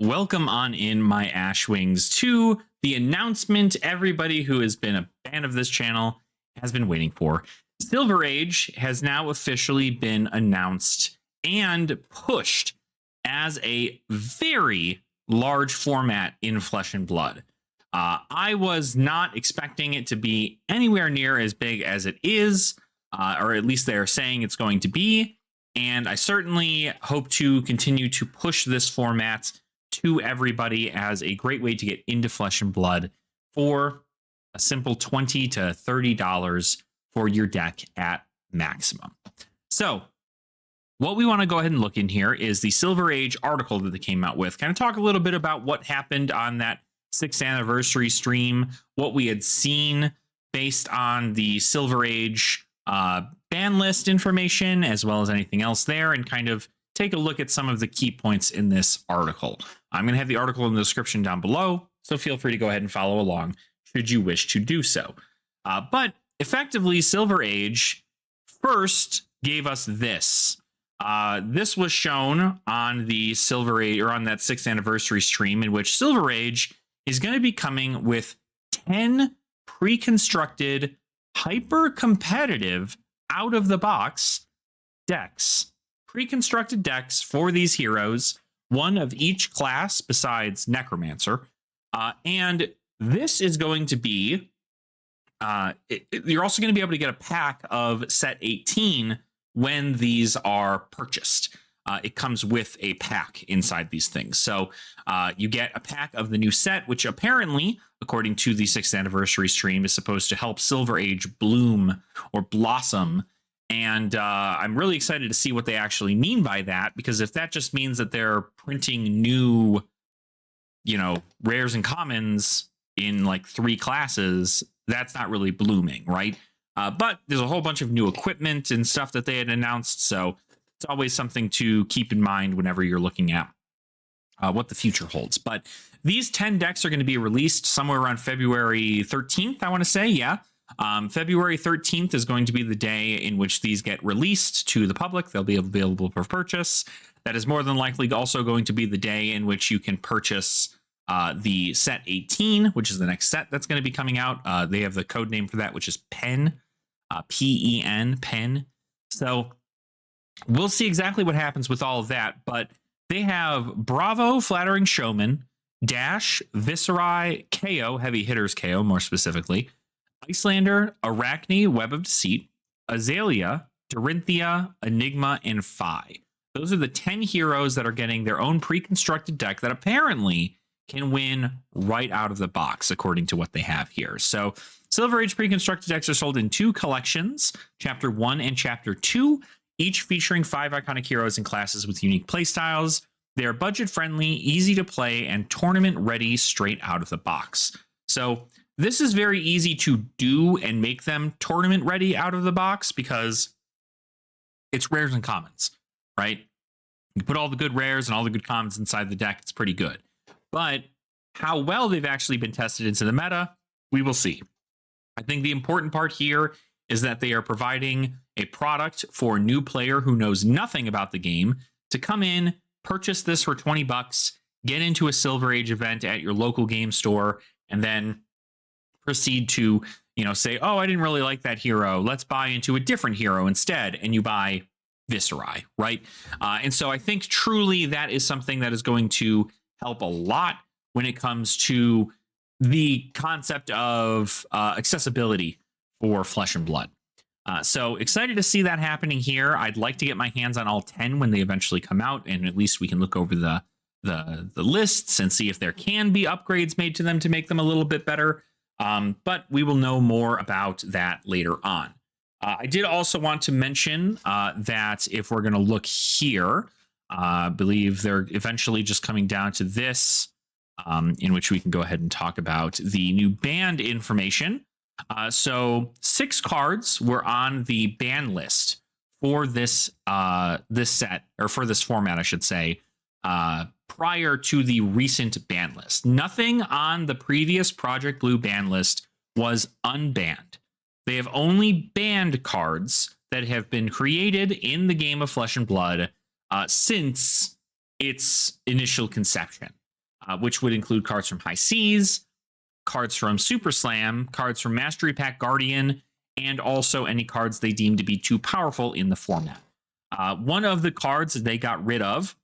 welcome on in, my Ashwings, to the announcement everybody who has been a fan of this channel has been waiting for. Silver Age has now officially been announced and pushed as a very large format in Flesh and Blood. I was not expecting it to be anywhere near as big as it is, or at least they're saying it's going to be. And I certainly hope to continue to push this format to everybody as a great way to get into Flesh and Blood for a simple $20 to $30 for your deck at maximum. So what we want to go ahead and look in here is the Silver Age article that they came out with. Kind of talk a little bit about what happened on that 6th anniversary stream, what we had seen based on the Silver Age ban list information, as well as anything else there, and kind of take a look at some of the key points in this article. I'm going to have the article in the description down below, so feel free to go ahead and follow along should you wish to do so. But effectively, Silver Age first gave us this. This was shown on the Silver Age, or on that 6th anniversary stream, in which Silver Age is going to be coming with 10 pre-constructed, hyper-competitive, out-of-the-box decks. Pre-constructed decks for these heroes, one of each class besides Necromancer. And this is going to be... you're also going to be able to get a pack of set 18 when these are purchased. It comes with a pack inside these things. So you get a pack of the new set, which apparently, according to the 6th anniversary stream, is supposed to help Silver Age bloom or blossom. And I'm really excited to see what they actually mean by that, because if that just means that they're printing new, rares and commons in like 3 classes, that's not really blooming, right? But there's a whole bunch of new equipment and stuff that they had announced, so it's always something to keep in mind whenever you're looking at what the future holds. But these 10 decks are going to be released somewhere around February 13th, I want to say, yeah. February 13th is going to be the day in which these get released to the public. They'll be available for purchase. That is more than likely also going to be the day in which you can purchase the set 18, which is the next set that's going to be coming out. They have the code name for that, which is PEN, P-E-N, PEN. So we'll see exactly what happens with all of that, but they have Bravo, Flattering Showman, Dash, Viserai, KO, Heavy Hitters KO more specifically, Icelander, Arachne, Web of Deceit, Azalea, Dorinthia, Enigma, and Phi. Those are the 10 heroes that are getting their own pre-constructed deck that apparently can win right out of the box, according to what they have here. So Silver Age pre-constructed decks are sold in 2 collections, Chapter 1 and Chapter 2, each featuring 5 iconic heroes and classes with unique playstyles. They're budget-friendly, easy to play, and tournament-ready straight out of the box. So this is very easy to do and make them tournament-ready out of the box because it's rares and commons, right? You put all the good rares and all the good commons inside the deck, it's pretty good. But how well they've actually been tested into the meta, we will see. I think the important part here is that they are providing a product for a new player who knows nothing about the game to come in, purchase this for $20, get into a Silver Age event at your local game store, and then proceed to, say, oh, I didn't really like that hero. Let's buy into a different hero instead. And you buy Viserai, right? And so I think truly that is something that is going to help a lot when it comes to the concept of accessibility for Flesh and Blood. So excited to see that happening here. I'd like to get my hands on all 10 when they eventually come out, and at least we can look over the lists and see if there can be upgrades made to them to make them a little bit better. But we will know more about that later on. I did also want to mention that if we're going to look here, I believe they're eventually just coming down to this, in which we can go ahead and talk about the new banned information. So 6 cards were on the ban list for this set, or for this format, I should say, prior to the recent ban list. Nothing on the previous Project Blue ban list was unbanned. They have only banned cards that have been created in the game of Flesh and Blood since its initial conception. which would include cards from High Seas, cards from Super Slam, cards from Mastery Pack Guardian, and also any cards they deem to be too powerful in the format. One of the cards that they got rid of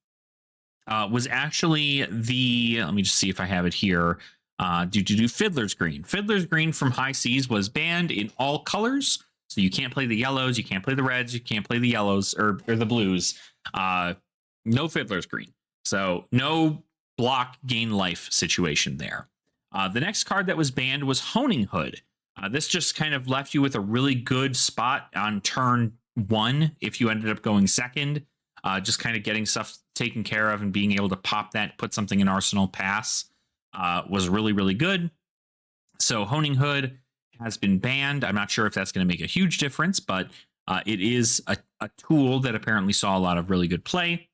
was actually let me just see if I have it here. Fiddler's Green. Fiddler's Green from High Seas was banned in all colors. So you can't play the yellows, you can't play the reds, you can't play the yellows or the blues. No Fiddler's Green. So no block gain life situation there. The next card that was banned was Honing Hood. This just kind of left you with a really good spot on turn 1 if you ended up going second. Just kind of getting stuff taken care of and being able to pop that, put something in Arsenal, pass was really, really good. So Honing Hood has been banned. I'm not sure if that's going to make a huge difference, but it is a tool that apparently saw a lot of really good play.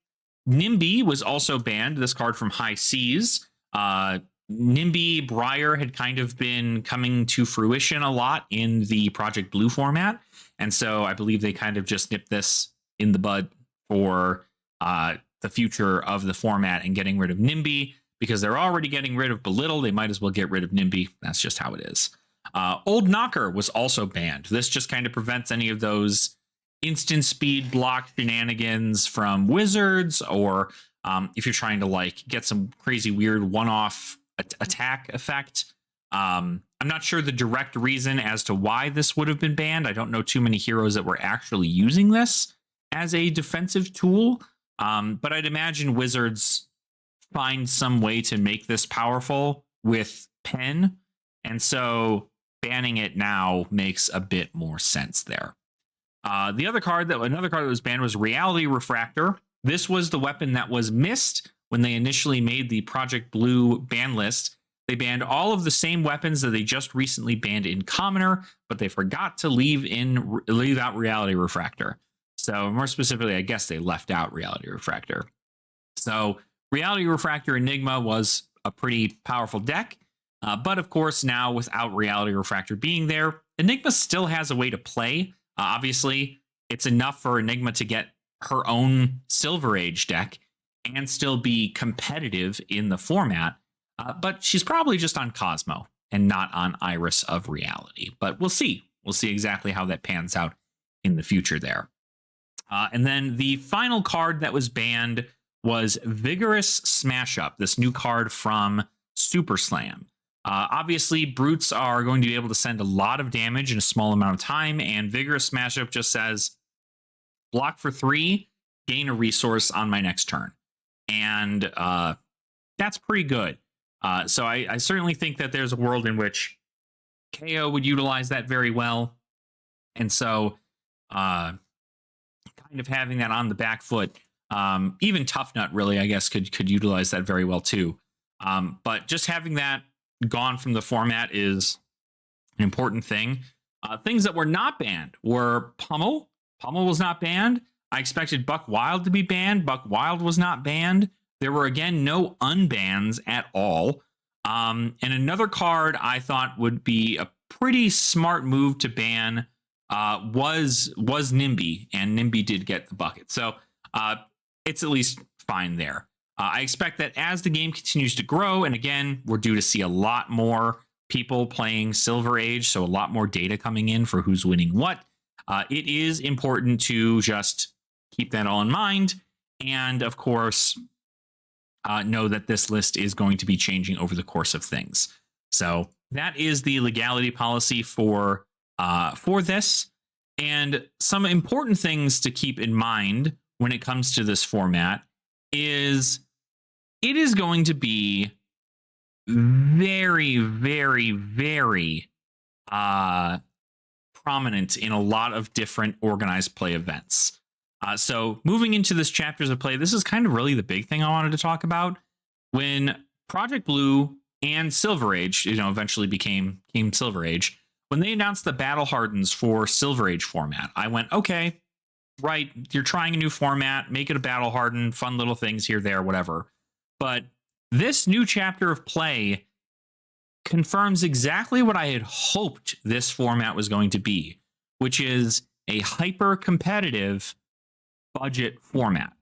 NIMBY was also banned, this card from High Seas. NIMBY Briar had kind of been coming to fruition a lot in the Project Blue format. And so I believe they kind of just nipped this in the bud for the future of the format and getting rid of NIMBY, because they're already getting rid of Belittle. They might as well get rid of NIMBY. That's just how it is. Old Knocker was also banned. This just kind of prevents any of those instant speed block shenanigans from Wizards, or if you're trying to like get some crazy weird one-off attack effect. I'm not sure the direct reason as to why this would have been banned. I don't know too many heroes that were actually using this as a defensive tool, but I'd imagine Wizards find some way to make this powerful with Pen, and so banning it now makes a bit more sense there. Another card that was banned was Reality Refractor. This was the weapon that was missed when they initially made the Project Blue ban list. They banned all of the same weapons that they just recently banned in Commoner, but they forgot to leave out Reality Refractor. So more specifically, I guess they left out Reality Refractor. So Reality Refractor Enigma was a pretty powerful deck. But of course, now without Reality Refractor being there, Enigma still has a way to play. Obviously, it's enough for Enigma to get her own Silver Age deck and still be competitive in the format. But she's probably just on Cosmo and not on Iris of Reality. But we'll see. We'll see exactly how that pans out in the future there. And then the final card that was banned was Vigorous Smash Up, this new card from Super Slam. Obviously, Brutes are going to be able to send a lot of damage in a small amount of time, and Vigorous Smash Up just says, block for 3, gain a resource on my next turn. And that's pretty good. So I certainly think that there's a world in which KO would utilize that very well. And so kind of having that on the back foot, even Tough Nut really, I guess, could utilize that very well too. But just having that gone from the format is an important thing. Things that were not banned were Pummel. Pummel was not banned. I expected Buck Wild to be banned. Buck Wild was not banned. There were, again, no unbans at all. And another card I thought would be a pretty smart move to ban was NIMBY, and NIMBY did get the bucket. So it's at least fine there. I expect that as the game continues to grow, and again, we're due to see a lot more people playing Silver Age, so a lot more data coming in for who's winning what. It is important to just keep that all in mind, and of course, know that this list is going to be changing over the course of things. So that is the legality policy for this, and some important things to keep in mind when it comes to this format is it is going to be very, very, very prominent in a lot of different organized play events. So moving into this chapters of play, this is kind of really the big thing I wanted to talk about. When Project Blue and Silver Age, eventually became Silver Age, when they announced the Battle Hardens for Silver Age format, I went, okay, right, you're trying a new format, make it a Battle Harden, fun little things here, there, whatever. But this new chapter of play confirms exactly what I had hoped this format was going to be, which is a hyper-competitive budget format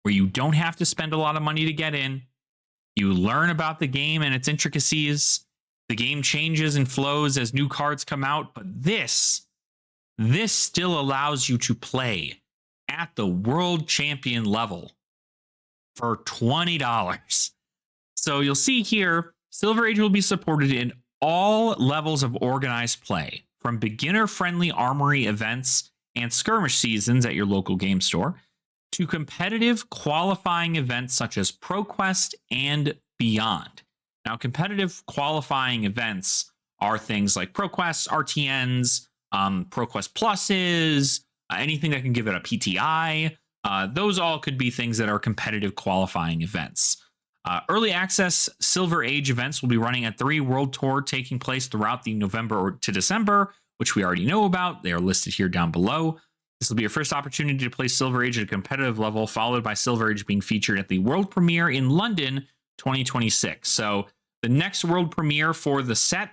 where you don't have to spend a lot of money to get in. You learn about the game and its intricacies. The game changes and flows as new cards come out, but this still allows you to play at the world champion level for $20. So you'll see here, Silver Age will be supported in all levels of organized play, from beginner-friendly armory events and skirmish seasons at your local game store to competitive qualifying events such as ProQuest and beyond. Now, competitive qualifying events are things like ProQuests, RTNs, ProQuest Pluses, anything that can give it a PTI. Those all could be things that are competitive qualifying events. Early access Silver Age events will be running at 3 World Tour taking place throughout the November to December, which we already know about. They are listed here down below. This will be your first opportunity to play Silver Age at a competitive level, followed by Silver Age being featured at the world premiere in London 2026. So the next world premiere for the set,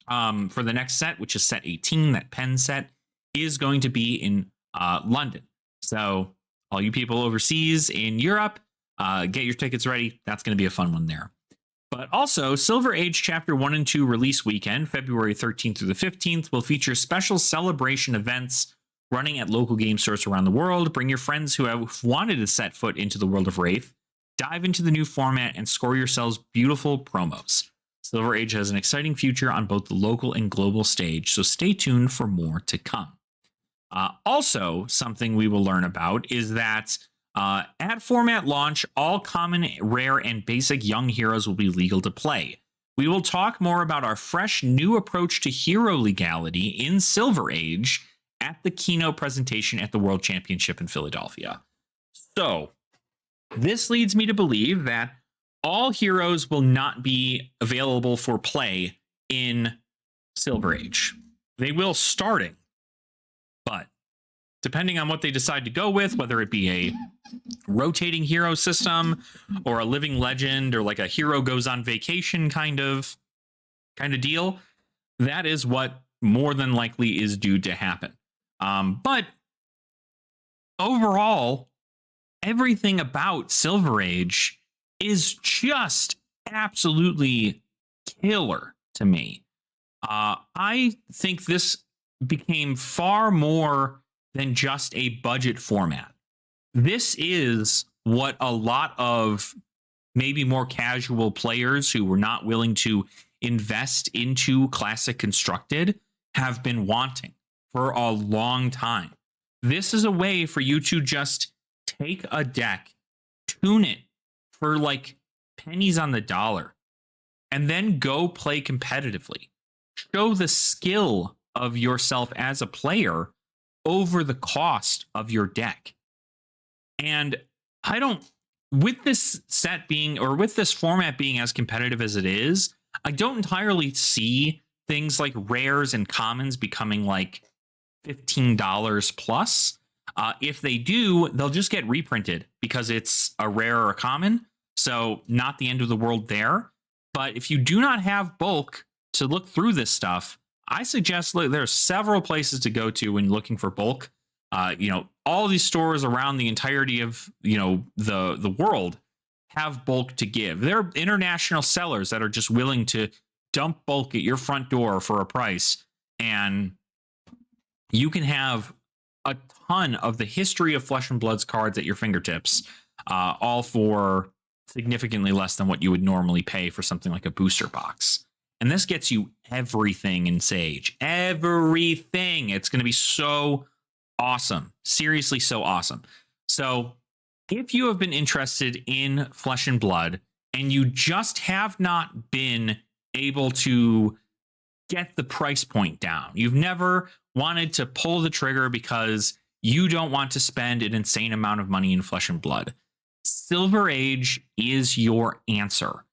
for the next set, which is set 18, that pen set, is going to be in London. So all you people overseas in Europe, get your tickets ready. That's going to be a fun one there. But also, Silver Age Chapter 1 and 2 release weekend, February 13th through the 15th, will feature special celebration events running at local game stores around the world. Bring your friends who have wanted to set foot into the world of Wraith, dive into the new format, and score yourselves beautiful promos. Silver Age has an exciting future on both the local and global stage, so stay tuned for more to come. Also, something we will learn about is that at format launch, all common, rare, and basic young heroes will be legal to play. We will talk more about our fresh new approach to hero legality in Silver Age at the keynote presentation at the World Championship in Philadelphia. So, this leads me to believe that all heroes will not be available for play in Silver Age. They will starting, but depending on what they decide to go with, whether it be a rotating hero system or a living legend or like a hero goes on vacation kind of deal, that is what more than likely is due to happen. But overall, everything about Silver Age is just absolutely killer to me. I think this became far more than just a budget format. This is what a lot of maybe more casual players who were not willing to invest into Classic Constructed have been wanting for a long time. This is a way for you to just take a deck, tune it for like pennies on the dollar, and then go play competitively. Show the skill of yourself as a player over the cost of your deck. And with this set being, or with this format being as competitive as it is, I don't entirely see things like rares and commons becoming like $15 plus. If they do, they'll just get reprinted because it's a rare or a common. So not the end of the world there. But if you do not have bulk to look through this stuff, I suggest there are several places to go to when looking for bulk. All these stores around the entirety of, the world have bulk to give. There are international sellers that are just willing to dump bulk at your front door for a price. And you can have a ton of the history of Flesh and Blood's cards at your fingertips, all for significantly less than what you would normally pay for something like a booster box. And this gets you everything in Sage. Everything. It's going to be so awesome. Seriously, so awesome. So if you have been interested in Flesh and Blood and you just have not been able to get the price point down, you've never wanted to pull the trigger because you don't want to spend an insane amount of money in Flesh and Blood, Silver Age is your answer.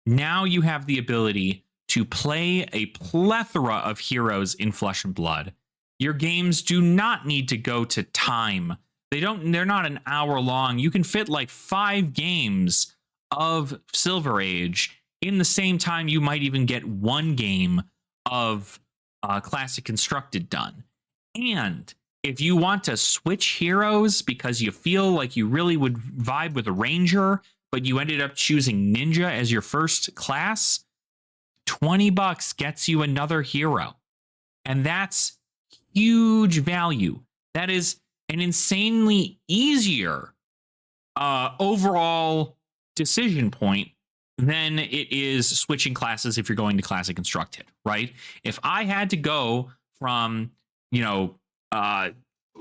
Now you have the ability to play a plethora of heroes in Flesh and Blood. Your games do not need to go to time. They're not an hour long. You can fit like 5 games of Silver Age in the same time you might even get 1 game of Classic Constructed done. And if you want to switch heroes because you feel like you really would vibe with a Ranger, but you ended up choosing Ninja as your first class, $20 gets you another hero. And that's huge value. That is an insanely easier overall decision point than it is switching classes if you're going to Classic Constructed, right? If I had to go from,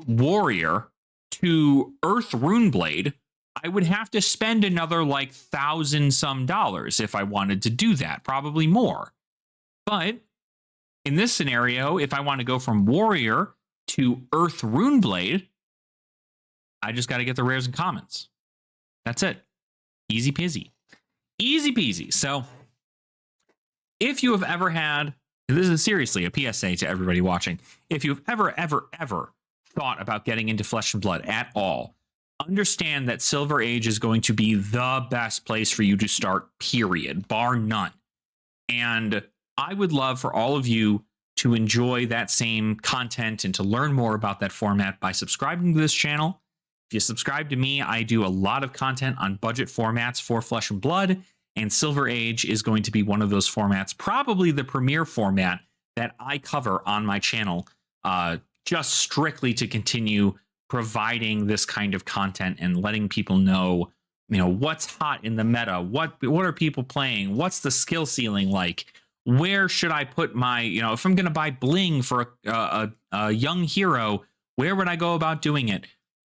Warrior to Earth Runeblade, I would have to spend another like $1,000 some if I wanted to do that, probably more. But in this scenario, if I want to go from Warrior to Earth Runeblade, I just got to get the rares and commons. That's it. Easy peasy. Easy peasy. So if you have ever had, this is seriously a PSA to everybody watching, if you've ever thought about getting into Flesh and Blood at all, understand that Silver Age is going to be the best place for you to start, period, bar none. And I would love for all of you to enjoy that same content and to learn more about that format by subscribing to this channel. If you subscribe to me, I do a lot of content on budget formats for Flesh and Blood, and Silver Age is going to be one of those formats, probably the premier format that I cover on my channel, just strictly to continue providing this kind of content and letting people know, what's hot in the meta, what are people playing, what's the skill ceiling like, where should I put my, if I'm going to buy bling for a young hero, where would I go about doing it?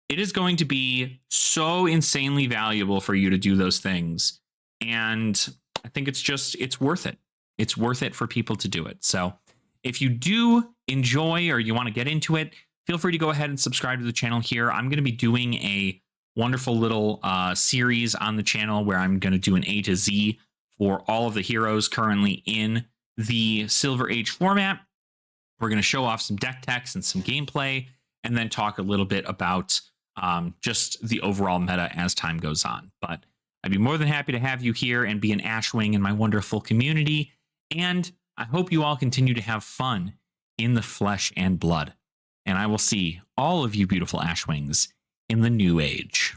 It is going to be so insanely valuable for you to do those things. And I think it's worth it. It's worth it for people to do it. So if you do enjoy or you want to get into it, feel free to go ahead and subscribe to the channel here. I'm going to be doing a wonderful little series on the channel where I'm going to do an A to Z for all of the heroes currently in the Silver Age format. We're going to show off some deck techs and some gameplay, and then talk a little bit about just the overall meta as time goes on. But I'd be more than happy to have you here and be an Ashwing in my wonderful community. And I hope you all continue to have fun in the Flesh and Blood. And I will see all of you beautiful Ashwings in the new age.